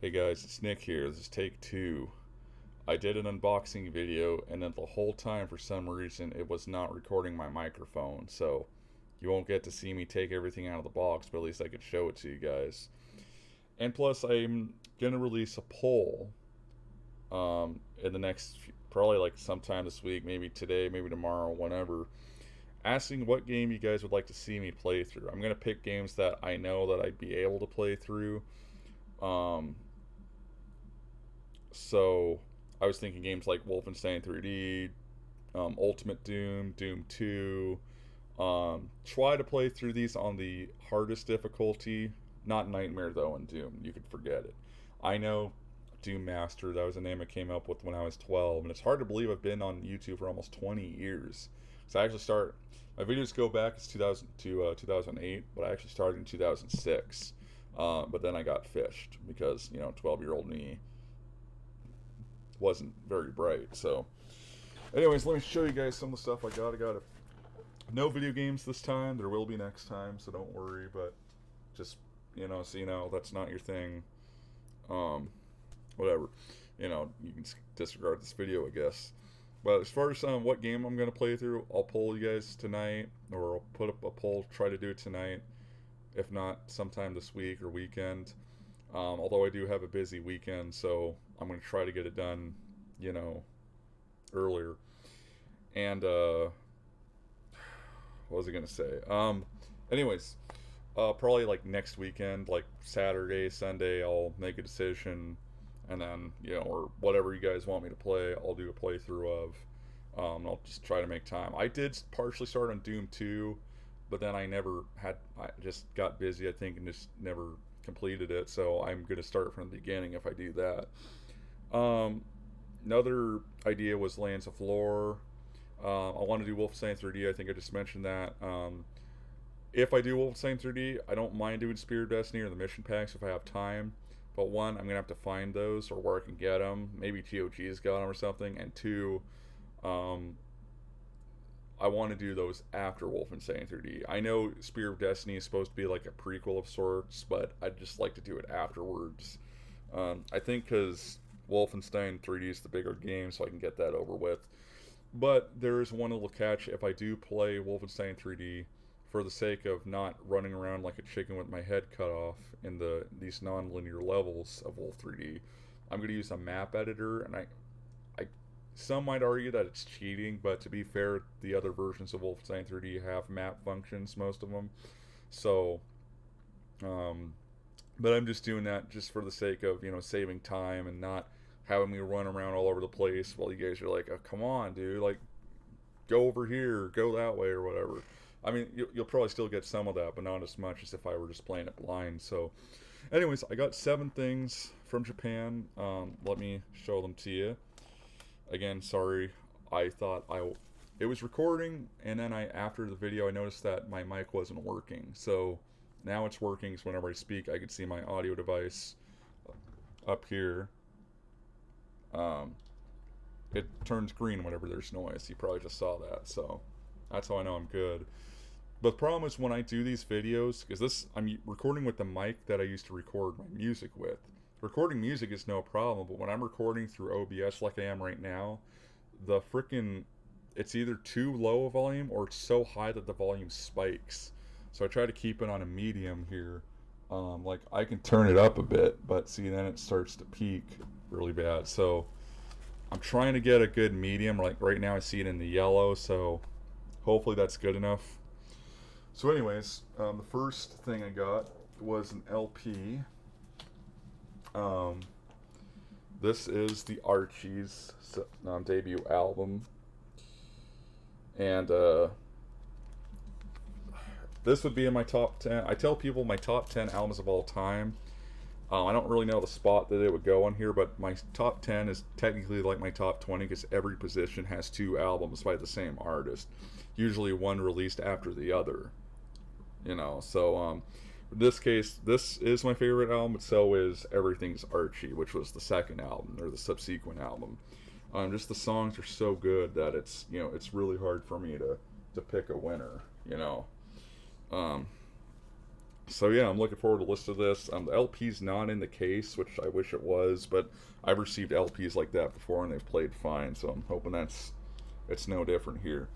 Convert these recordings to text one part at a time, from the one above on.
Hey guys, it's Nick here. This is take two. I did an unboxing video, and then the whole time, for some reason, it was not recording my microphone. So you won't get to see me take everything out of the box, but at least I could show it to you guys. And plus, I'm gonna release a poll in the next, probably like sometime this week, maybe today, maybe tomorrow, whenever, asking what game you guys would like to see me play through. I'm gonna pick games that I know that I'd be able to play through. Um, So I was thinking games like Wolfenstein 3D, Ultimate Doom, Doom 2. Try to play through these on the hardest difficulty. Not Nightmare though in Doom. You could forget it. I know Doom Master, that was a name I came up with when I was 12, and it's hard to believe I've been on YouTube for almost 20 years. So I actually start my videos go back as 2000 to 2008, but I actually started in 2006. But then I got fished because 12-year-old me wasn't very bright. So, anyways, let me show you guys some of the stuff I got. No video games this time. There will be next time, so don't worry. But just so you know, that's not your thing. Um, Whatever. You can disregard this video, I guess. But as far as what game I'm gonna play through, I'll poll you guys tonight, or I'll put up a poll. Try to do it tonight, if not sometime this week or weekend. Although I do have a busy weekend, so I'm going to try to get it done, you know, earlier. And what was I going to say? Anyways, probably like next weekend, like Saturday, Sunday, I'll make a decision, and then or whatever you guys want me to play, I'll do a playthrough of. I'll just try to make time. I did partially start on Doom 2, but then I just got busy, I think, and just never completed it. So I'm going to start from the beginning if I do that. Another idea was Lands of Lore. I want to do Wolfenstein 3D. I think I just mentioned that. If I do Wolfenstein 3D, I don't mind doing Spear of Destiny or the mission packs if I have time. But one, I'm going to have to find those or where I can get them. Maybe TOG's got them or something. And two, I want to do those after Wolfenstein 3D. I know Spear of Destiny is supposed to be like a prequel of sorts, but I'd just like to do it afterwards. I think because Wolfenstein 3D is the bigger game, so I can get that over with. But there is one little catch. If I do play Wolfenstein 3D, for the sake of not running around like a chicken with my head cut off in these non-linear levels of Wolf 3D, I'm going to use a map editor, and I some might argue that it's cheating, but to be fair, the other versions of Wolfenstein 3D have map functions, most of them. So, but I'm just doing that just for the sake of saving time and not having me run around all over the place while you guys are like, oh, come on, dude, like go over here, go that way, or whatever. I mean, you'll probably still get some of that, but not as much as if I were just playing it blind. So, anyways, I got 7 things from Japan. Let me show them to you. Again, sorry. I thought it was recording, and then after the video I noticed that my mic wasn't working. So now it's working. So whenever I speak, I can see my audio device up here. It turns green whenever there's noise. You probably just saw that. So that's how I know I'm good. But the problem is when I do these videos, because I'm recording with the mic that I used to record my music with. Recording music is no problem, but when I'm recording through OBS like I am right now, it's either too low a volume or it's so high that the volume spikes. So I try to keep it on a medium here. Like I can turn it up a bit, but see, then it starts to peak really bad. So I'm trying to get a good medium. Like right now I see it in the yellow, so hopefully that's good enough. So anyways, the first thing I got was an LP. This is the Archie's debut album, and this would be in my top 10. I tell people my top 10 albums of all time. I don't really know the spot that it would go on here, but my top 10 is technically like my top 20 because every position has 2 albums by the same artist, usually one released after the other. So in this case, this is my favorite album, but so is Everything's Archie, which was the second album, or the subsequent album. Just the songs are so good that it's really hard for me to pick a winner, Um, So yeah, I'm looking forward to listen to this. The LP's not in the case, which I wish it was, but I've received LPs like that before and they've played fine. So I'm hoping it's no different here.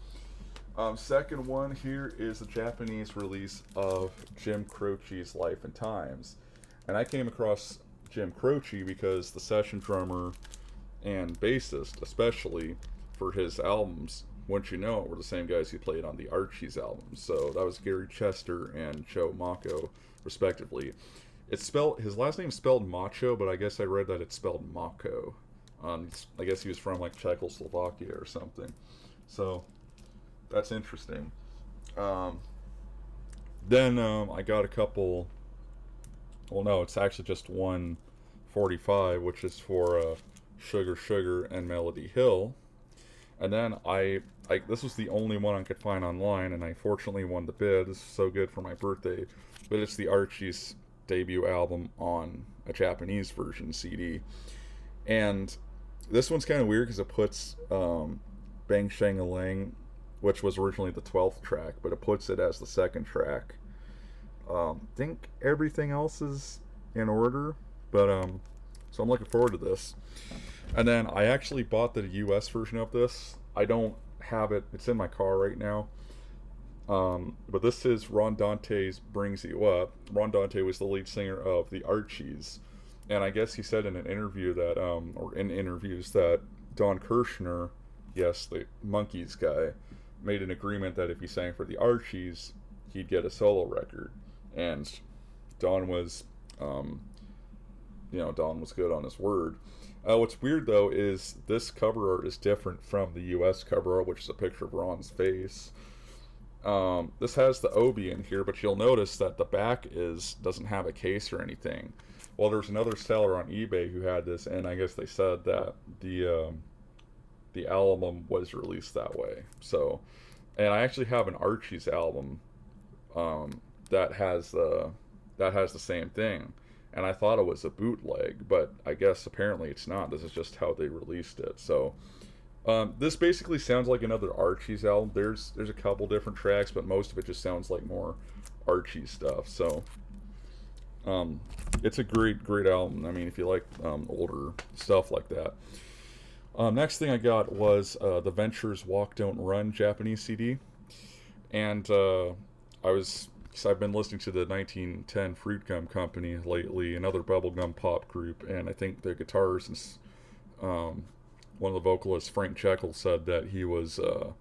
Second one here is the Japanese release of Jim Croce's Life and Times, and I came across Jim Croce because the session drummer and bassist, especially for his albums, once you know it, were the same guys who played on the Archies albums. So that was Gary Chester and Joe Mako, respectively. It's spelled his last name's spelled Macho, but I guess I read that it's spelled Mako. I guess he was from like Czechoslovakia or something. So that's interesting. Um, then I got a couple. Well, no, it's actually just 145, which is for Sugar Sugar and Melody Hill. And then I this was the only one I could find online, and I fortunately won the bid. This is so good for my birthday. But it's the Archie's debut album on a Japanese version CD. And this one's kind of weird because it puts Bang Shang-a-Lang, which was originally the 12th track, but it puts it as the second track. Think everything else is in order, but so I'm looking forward to this. And then I actually bought the US version of this. I don't have it, it's in my car right now. But this is Ron Dante's Brings You Up. Ron Dante was the lead singer of the Archies. And I guess he said in an interview that, or in interviews, that Don Kirshner, yes, the Monkees guy, made an agreement that if he sang for the Archies, he'd get a solo record. And Don was, Don was good on his word. What's weird though is this cover art is different from the U.S. cover art, which is a picture of Ron's face. This has the Obi in here, but you'll notice that the back doesn't have a case or anything. Well, there's another seller on eBay who had this, and I guess they said that the album was released that way. So, and I actually have an Archie's album that has the same thing. And I thought it was a bootleg, but I guess apparently it's not. This is just how they released it. So this basically sounds like another Archie's album. There's a couple different tracks, but most of it just sounds like more Archie stuff. So it's a great album. I mean, if you like older stuff like that. Next thing I got was the Ventures Walk Don't Run Japanese CD, and I've been listening to the 1910 Fruit Gum Company lately, another bubblegum pop group, and I think the guitarist, one of the vocalists, Frank Chekel, said that he was a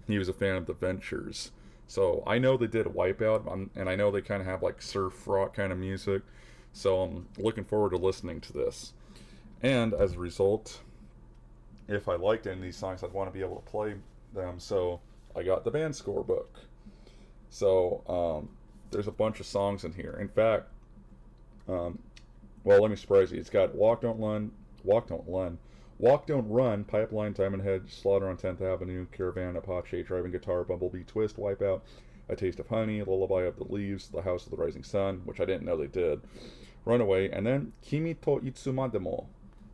fan of the Ventures. So I know they did Wipeout, and I know they kind of have like surf rock kind of music, so I'm looking forward to listening to this. And as a result, if I liked any of these songs, I'd want to be able to play them, so I got the band score book. So there's a bunch of songs in here. In fact, well, let me surprise you. It's got Walk Don't Run, Pipeline, Diamond Head, Slaughter on 10th Avenue, Caravan, Apache, Driving Guitar, Bumblebee, Twist, Wipeout, A Taste of Honey, Lullaby of the Leaves, The House of the Rising Sun, which I didn't know they did, Runaway, and then Kimi to Itsumademo.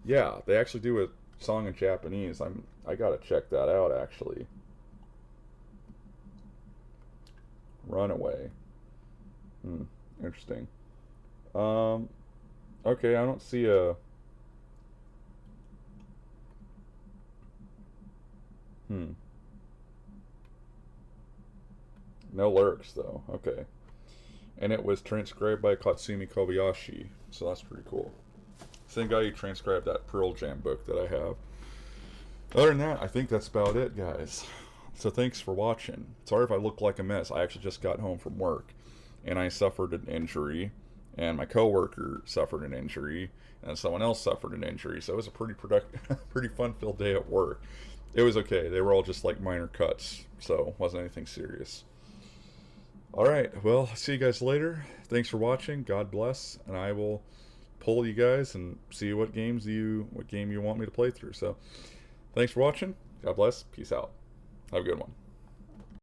Yeah, they actually do a song in Japanese. I gotta check that out, actually. Runaway. Interesting. Okay, I don't see a... No lyrics, though. Okay. And it was transcribed by Katsumi Kobayashi, so that's pretty cool. Same guy who transcribed that Pearl Jam book that I have. Other than that, I think that's about it, guys. So thanks for watching. Sorry if I look like a mess. I actually just got home from work, and I suffered an injury, and my coworker suffered an injury, and someone else suffered an injury. So it was a pretty pretty fun-filled day at work. It was okay. They were all just like minor cuts, so it wasn't anything serious. All right. Well, see you guys later. Thanks for watching. God bless, and I will poll you guys and see what game you want me to play through. So, thanks for watching. God bless. Peace out. Have a good one.